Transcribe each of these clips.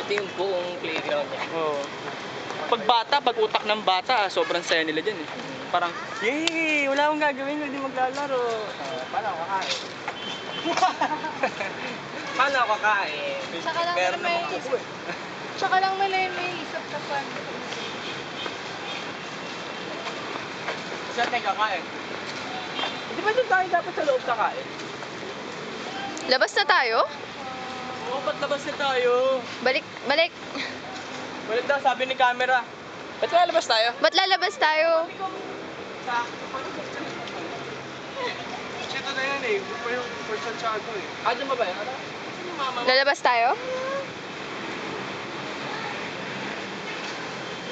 Ito yung buong playground niya. Oo. Pag bata, pag utak ng bata, sobrang saya nila dyan eh. Parang, yay! Wala akong gagawin, hindi maglalaro. Paano ako kakain? Paano ako kakain? Tsaka lang Meron may naman ako eh. Tsaka lang may isap na pan. Saan tayo kakain? Di ba doon tayo dapat sa loob kakain? Labas na tayo? Oo, ba't labas na tayo? Balik. Balik daw, sabi ni camera. Ba't kaya labas tayo? Ba't lalabas tayo? Ito na yan eh, yung for Santiago eh. Ah, dyan ba ba yan? Ano? Lalabas tayo?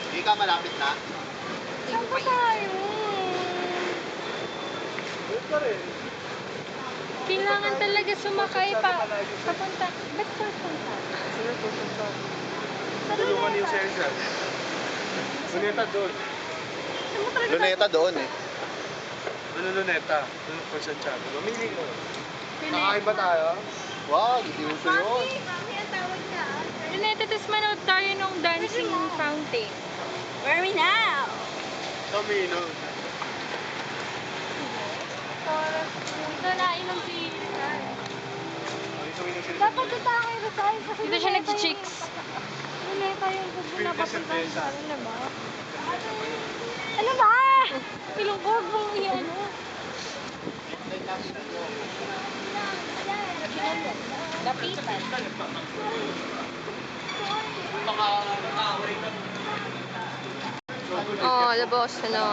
Hindi ka malapit na. Saan pa tayo? Wait ka rin. Kailangan talaga sumakay pa. Papunta. Ba't papunta? Sino po Santiago? Tulungan yung Cesar. Luneta doon. Luneta doon eh. Ano Luneta? Doon for Santiago. Mamili ko. Kakain ba tayo? Wow, hindi uso yun. Mami, ang tawag niya. Luneta, tapos manood tayo nung dancing fountain. Where are we now? Camino. Ito na, inom si Rizal. Dapat dito tayo kay Rizal kasi Dito siya nag-chicks. Luneta yung pupunta cerveza. Ano ba? Ano ba? Ilungkod mong ano? Lapitan. Baka nakaway ka. Oh, labas na.